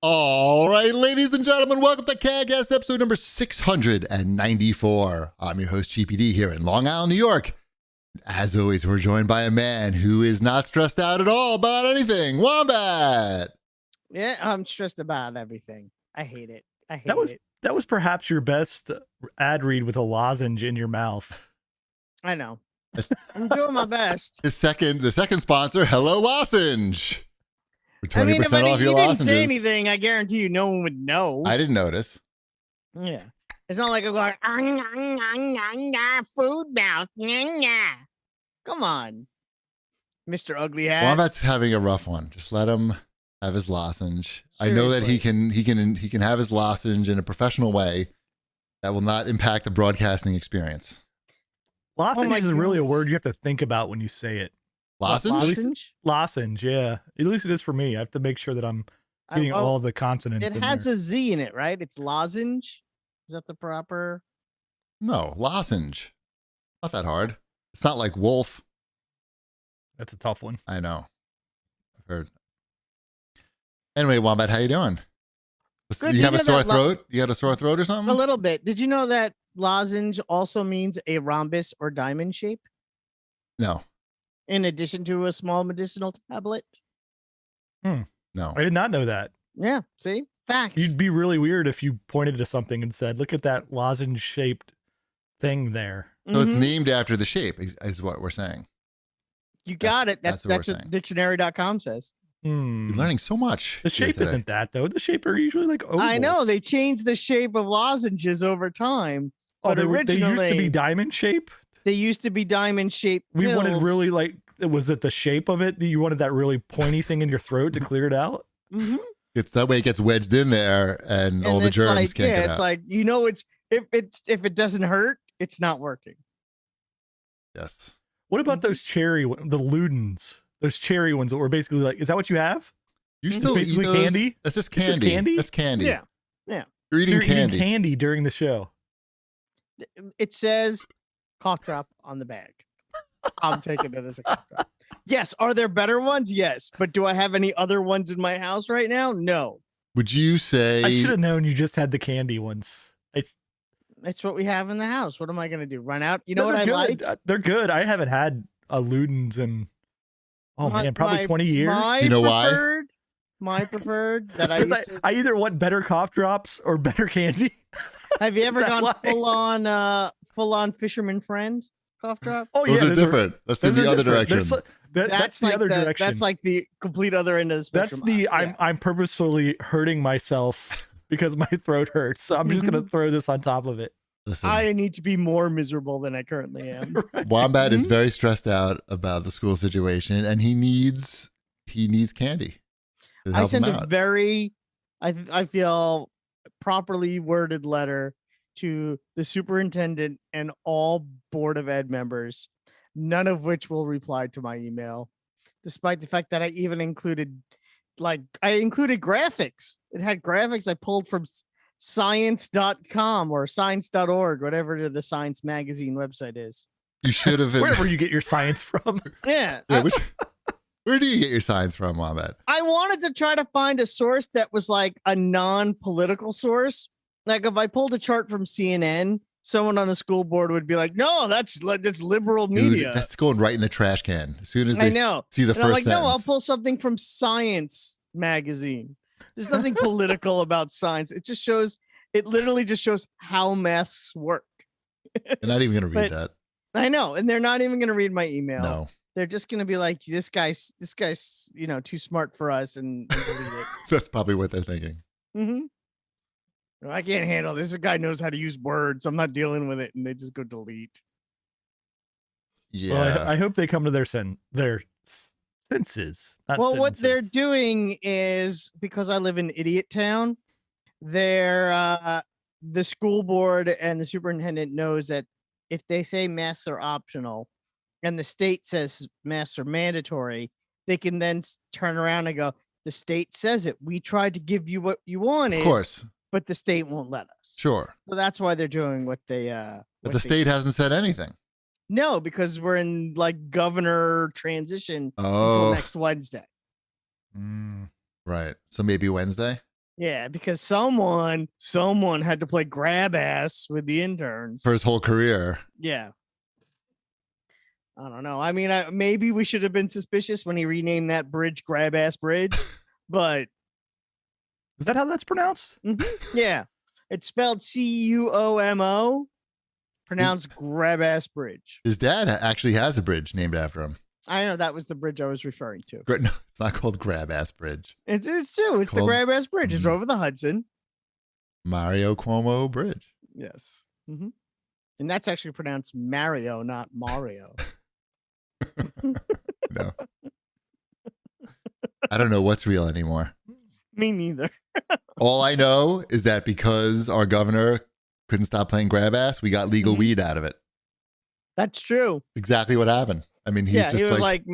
All right, ladies and gentlemen, welcome to CAGcast episode number 694. I'm your host, GPD, here in Long Island, New York. As always, we're joined by a man who is not stressed out at all about anything, Wombat. Yeah, I'm stressed about everything. I hate it. I hate it. That was perhaps your best ad read with a lozenge in your mouth. I know. I'm doing my best. The second sponsor, Hello Lozenge. For 20% I mean, if off your you didn't lozenges. say anything, I guarantee you no one would know. I didn't notice. Yeah. It's not like I'm going, food mouth. Come on, Mr. Ugly Hat. Wombat's having a rough one. Just let him have his lozenge. I know that he can have his lozenge in a professional way that will not impact the broadcasting experience. Lozenge isn't really a word you have to think about when you say it. Lozenge? Lozenge, yeah. At least it is for me. I have to make sure that I'm getting all the consonants. It has a Z in it, right? It's lozenge. Is that the proper? No, lozenge. Not that hard. It's not like wolf. That's a tough one. I know. I've heard. Anyway, Wombat, how you doing? Good. You have a sore throat? You got a sore throat or something? A little bit. Did you know that lozenge also means a rhombus or diamond shape? No. In addition to a small medicinal tablet? No. I did not know that. Yeah, see? Facts. You'd be really weird if you pointed to something and said, look at that lozenge-shaped thing there. So it's named after the shape, is what we're saying. You got it. That's what dictionary.com says. You're learning so much. The shape isn't that, though. The shape are usually like ovals. I know. They changed the shape of lozenges over time. But originally, they used to be diamond shape? They used to be diamond shaped. We wanted really was it the shape of it? You wanted that really pointy thing in your throat to clear it out? Mm-hmm. It's that way it gets wedged in there and all the germs can't get out. It's like, if it doesn't hurt, it's not working. Yes. What about those the Ludens? Those cherry ones that were basically like, is that what you have? You still eat those? Candy? That's just candy. Just candy? That's candy. Yeah. You're eating candy. Eating candy during the show. It says cough drop on the bag. I'm taking it as a cough drop. Yes. Are there better ones? Yes. But do I have any other ones in my house right now? No. Would you say... I should have known you just had the candy ones. That's what we have in the house. What am I going to do? Run out? You know what I like? They're good. I haven't had a Ludens in, probably 20 years. Do you know why? My preferred that I either want better cough drops or better candy. Have you ever gone full on fisherman friend cough drop? Oh yeah, those are different. That's in the other direction. That's the other direction. That's like the complete other end of the spectrum. I'm purposefully hurting myself because my throat hurts. So I'm just gonna throw this on top of it. Listen, I need to be more miserable than I currently am. Right. Wombat is very stressed out about the school situation, and he needs candy. I sent a very, I feel, properly worded letter to the superintendent and all Board of Ed members, none of which will reply to my email, despite the fact that I even included graphics. It had graphics I pulled from science.com or science.org, whatever the science magazine website is. You should have. Wherever you get your science from. Yeah. Where do you get your science from, Wombat? I wanted to try to find a source that was like a non-political source. Like if I pulled a chart from CNN, someone on the school board would be like, "No, that's liberal media. Dude, that's going right in the trash can." As soon as they see the first I'm like, sentence. "No, I'll pull something from Science magazine." There's nothing political about science. It literally just shows how masks work. They're not even going to read that. I know, and they're not even going to read my email. No. They're just going to be like, this guy's, too smart for us and delete it. That's probably what they're thinking. Mm-hmm. I can't handle this. This guy knows how to use words. I'm not dealing with it. And they just go delete. Yeah. Well, I hope they come to their senses. What they're doing is, because I live in Idiot Town, the school board and the superintendent knows that if they say masks are optional, and the state says masks are mandatory, they can then turn around and go, the state says it. We tried to give you what you wanted. Of course. But the state won't let us. Sure. So that's why they're doing what they... but the state hasn't said anything. No, because we're in governor transition until next Wednesday. Right. So maybe Wednesday? Yeah, because someone had to play grab ass with the interns for his whole career. Yeah. I don't know. I mean, maybe we should have been suspicious when he renamed that bridge Grab Ass Bridge, but is that how that's pronounced? Yeah, it's spelled Cuomo, pronounced Grab Ass Bridge. His dad actually has a bridge named after him. I know, that was the bridge I was referring to. No, it's not called Grab Ass Bridge. It's true. It's the Grab Ass Bridge. It's over the Hudson. Mario Cuomo Bridge. Yes. And that's actually pronounced Mario, not Mario. No. I don't know what's real anymore. Me neither. All I know is that because our governor couldn't stop playing grab ass, we got legal weed out of it. That's true. Exactly what happened. I mean, he's just he was like,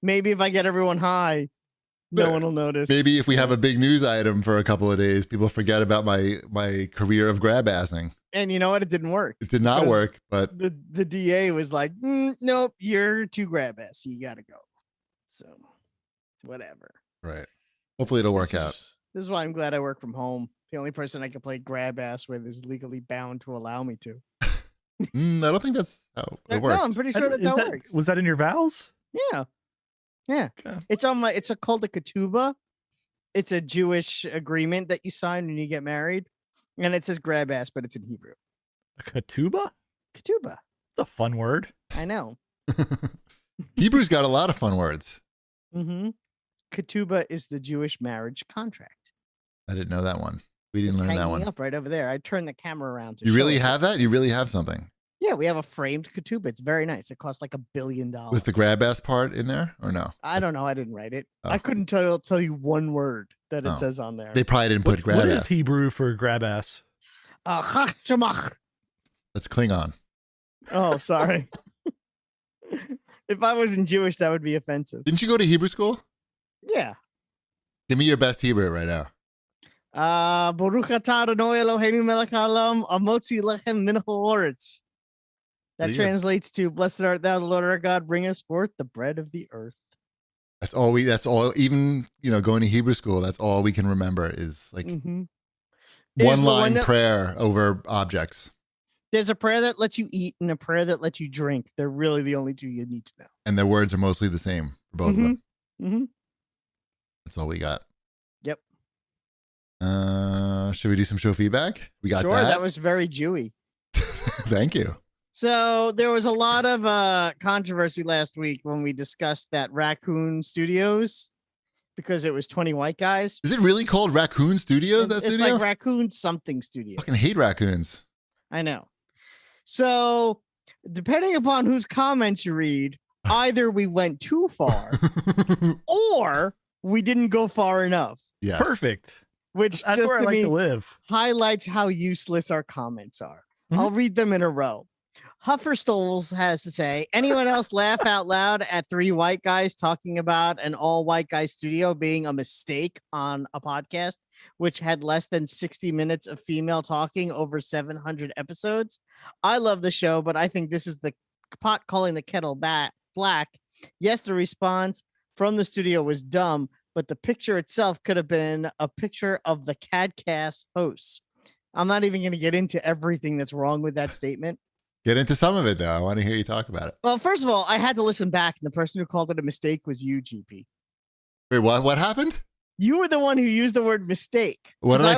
maybe if I get everyone high, no one will notice. Maybe if we have a big news item for a couple of days, people forget about my career of grab assing. And you know what? It didn't work. It did not work, but the DA was like, nope, you're too grab ass. You got to go. So whatever. Right. Hopefully it'll work out. This is why I'm glad I work from home. The only person I can play grab ass with is legally bound to allow me to. I don't think that's how it works. No, I'm pretty sure that works. Was that in your vows? Yeah. Yeah. Okay. It's called a ketubah. It's a Jewish agreement that you sign when you get married. And it says grab ass, but it's in Hebrew. A ketubah? Ketubah. It's a fun word. I know. Hebrew's got a lot of fun words. Ketubah is the Jewish marriage contract. I didn't know that one. We didn't learn that one. Up right over there. I turned the camera around. You really have that? You really have something? Yeah, we have a framed ketubah. It's very nice. It costs like $1 billion. Was the grab ass part in there or no? I don't know. I didn't write it. I couldn't tell you one word that it says on there. They probably didn't put grab ass. What is Hebrew for grab ass? That's Klingon. Oh, sorry. If I wasn't Jewish, that would be offensive. Didn't you go to Hebrew school? Yeah. Give me your best Hebrew right now. Baruch atah Adonai Eloheinu melech haolam amotzi lechem min haaretz. That translates to, blessed art thou, the Lord our God, bring us forth the bread of the earth. That's all, even, going to Hebrew school, that's all we can remember is like one line prayer over objects. There's a prayer that lets you eat and a prayer that lets you drink. They're really the only two you need to know. And their words are mostly the same for both of them. That's all we got. Yep. Should we do some show feedback? We got that. That was very Jewy. Thank you. So there was a lot of controversy last week when we discussed that Raccoon Studios, because it was 20 white guys. Is it really called Raccoon Studios? It's like Raccoon something studio. I fucking hate raccoons. I know. So depending upon whose comments you read, either we went too far or we didn't go far enough. Yes. Perfect. Which that's just where I like to live. Highlights how useless our comments are. I'll read them in a row. Hufferstoles has to say, anyone else laugh out loud at 3 white guys talking about an all white guy studio being a mistake on a podcast, which had less than 60 minutes of female talking over 700 episodes? I love the show, but I think this is the pot calling the kettle black. Yes, the response from the studio was dumb, but the picture itself could have been a picture of the CAGcast hosts. I'm not even going to get into everything that's wrong with that statement. Get into some of it, though. I want to hear you talk about it. Well, first of all, I had to listen back, and the person who called it a mistake was you, GP. Wait, what? What happened? You were the one who used the word mistake. What did I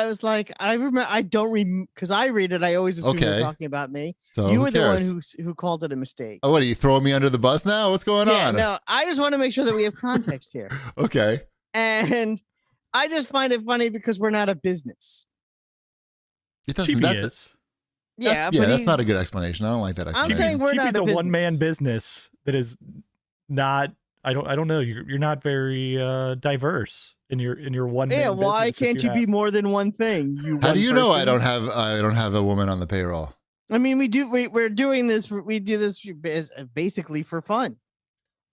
was like, I remember. I don't read because I read it. I always assume you're talking about me. So you were the one who called it a mistake. Oh, what are you throwing me under the bus now? What's going on? No, I just want to make sure that we have context here. Okay. And I just find it funny because we're not a business. It doesn't. Yeah, but that's not a good explanation. I don't like that explanation. I'm saying we're not a one-man business that is not. I don't know. You're not very diverse in your one. Yeah, why can't you be more than one thing? How do you know I don't have a woman on the payroll? I mean, we do. We're doing this. We do this basically for fun.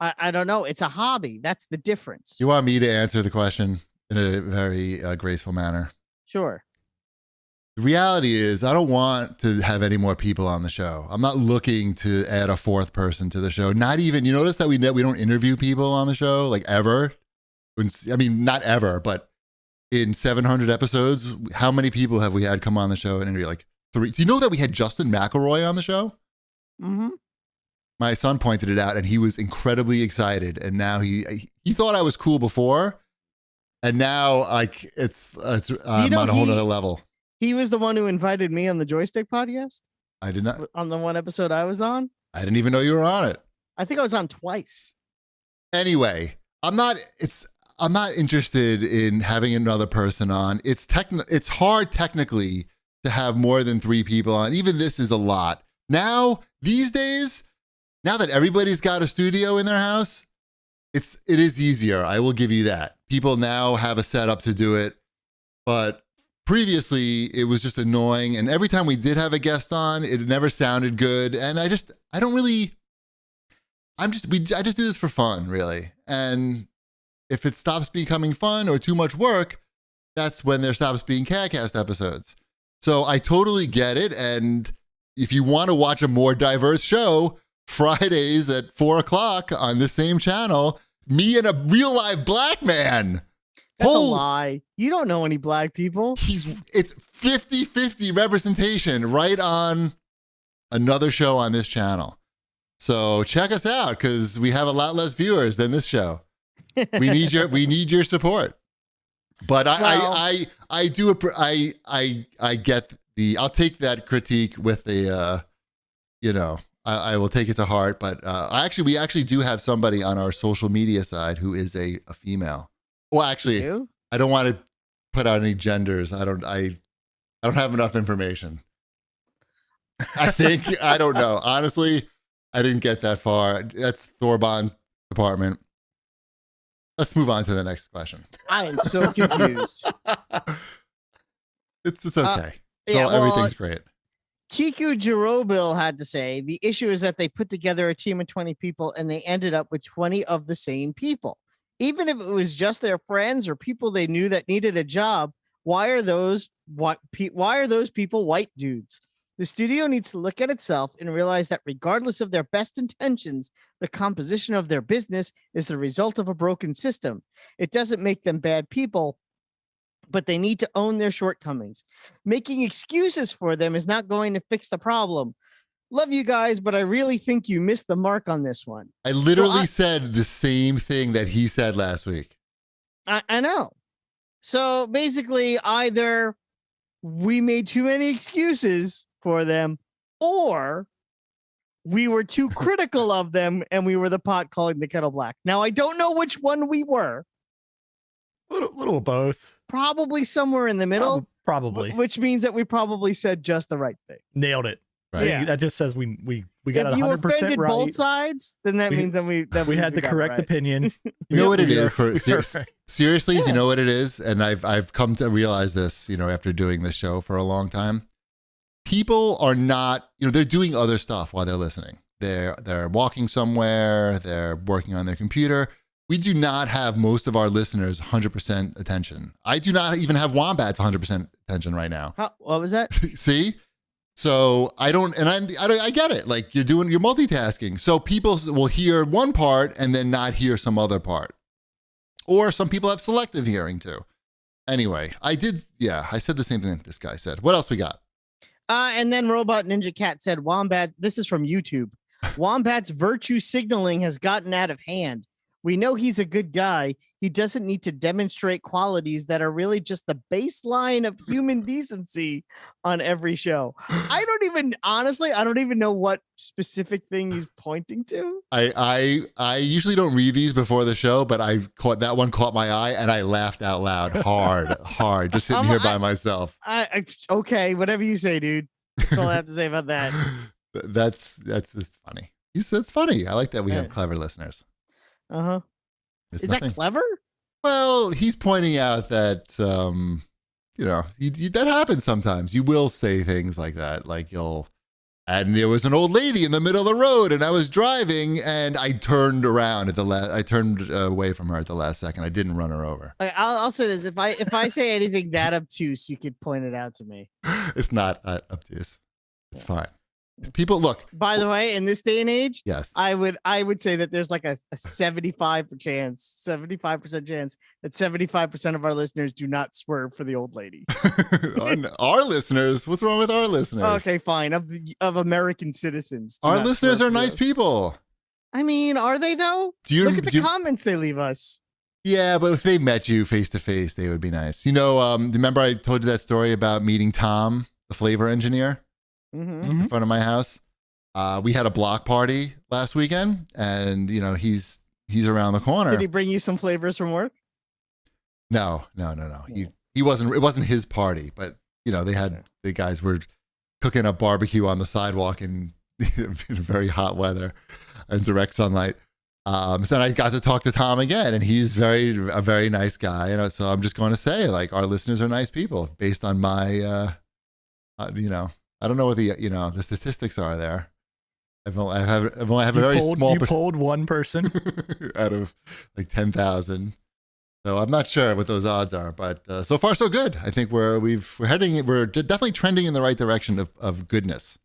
I don't know. It's a hobby. That's the difference. You want me to answer the question in a very graceful manner? Sure. The reality is, I don't want to have any more people on the show. I'm not looking to add a 4th person to the show. Not even, you notice that we don't interview people on the show, like ever. I mean, not ever, but in 700 episodes, how many people have we had come on the show and interview? Like 3. Do you know that we had Justin McElroy on the show? Mm-hmm. My son pointed it out, and he was incredibly excited. And now he thought I was cool before, and now like it's I'm on a whole other level. He was the one who invited me on the Joystick podcast. I did not. On the one episode I was on. I didn't even know you were on it. I think I was on twice. Anyway, I'm not interested in having another person on. It's hard technically to have more than 3 people on. Even this is a lot. Now, these days, now that everybody's got a studio in their house, it is easier. I will give you that. People now have a setup to do it, but previously it was just annoying. And every time we did have a guest on, it never sounded good. And I just do this for fun, really. And if it stops becoming fun or too much work, that's when there stops being CAGcast episodes. So I totally get it. And if you want to watch a more diverse show, Fridays at 4:00 on this same channel, me and a real live black man. That's a lie. You don't know any black people. It's 50-50 representation right on another show on this channel. So check us out because we have a lot less viewers than this show. We need your support. But I get I'll take that critique with I will take it to heart. But we actually do have somebody on our social media side who is a female. Well, actually, I don't want to put out any genders. I don't have enough information. I think I don't know. Honestly, I didn't get that far. That's Thorbon's department. Let's move on to the next question. I am so confused. It's okay. Everything's great. Kiku Jirobil had to say, the issue is that they put together a team of 20 people and they ended up with 20 of the same people. Even if it was just their friends or people they knew that needed a job, why are those people white dudes? The studio needs to look at itself and realize that regardless of their best intentions, the composition of their business is the result of a broken system. It doesn't make them bad people, but they need to own their shortcomings. Making excuses for them is not going to fix the problem. Love you guys, but I really think you missed the mark on this one. I literally said the same thing that he said last week. I know. So basically, either we made too many excuses for them, or we were too critical of them and we were the pot calling the kettle black. Now, I don't know which one we were. Little of both. Probably somewhere in the middle. Probably. Which means that we probably said just the right thing. Nailed it. Right. Yeah. That just says we got it 100% right. If you offended both sides, then that means that we had the correct opinion. You know what it is for seriously, you know what it is, and I've come to realize this, after doing this show for a long time. People are not, they're doing other stuff while they're listening. They're walking somewhere, they're working on their computer. We do not have most of our listeners 100% attention. I do not even have Wombat's 100% attention right now. What was that? See? So I get it. Like you're multitasking. So people will hear one part and then not hear some other part. Or some people have selective hearing too. Anyway, I said the same thing that this guy said. What else we got? And then Robot Ninja Cat said, Wombat, this is from YouTube. Wombat's virtue signaling has gotten out of hand. We know he's a good guy. He doesn't need to demonstrate qualities that are really just the baseline of human decency on every show. I don't even know what specific thing he's pointing to. I usually don't read these before the show, but that one caught my eye and I laughed out loud hard, just sitting here by myself. Okay, whatever you say, dude. That's all I have to say about that. That's just funny. It's funny. I like that we have clever listeners. Uh-huh. Is that clever? Well, he's pointing out that, that happens sometimes. You will say things like that. Like and there was an old lady in the middle of the road and I was driving and I turned around I turned away from her at the last second. I didn't run her over. I'll say this. If I say anything that obtuse, you could point it out to me. It's not obtuse. It's fine. People look. By the way, in this day and age, Yes. I would say that there's like a 75% chance that 75% of our listeners do not swerve for the old lady. Our listeners. What's wrong with our listeners? Okay, fine. Of American citizens. do Our not listeners swerve are for the nice old- people. I mean, are they though? Do you Look at the do you- comments they leave us. Yeah, but if they met you face to face, they would be nice. You know, remember I told you that story about meeting Tom, the flavor engineer, Mm-hmm. in front of my house? We had a block party last weekend, and you know he's around the corner. Did he bring you some flavors from work? No. He wasn't. It wasn't his party, but you know the guys were cooking up barbecue on the sidewalk in very hot weather and direct sunlight. So I got to talk to Tom again, and he's a very nice guy. You know, so I'm just going to say, like, our listeners are nice people based on my, you know, I don't know what the statistics are there. I've only have a very small. You polled one person out of like 10,000. So I'm not sure what those odds are, but so far so good. I think we're definitely trending in the right direction of goodness.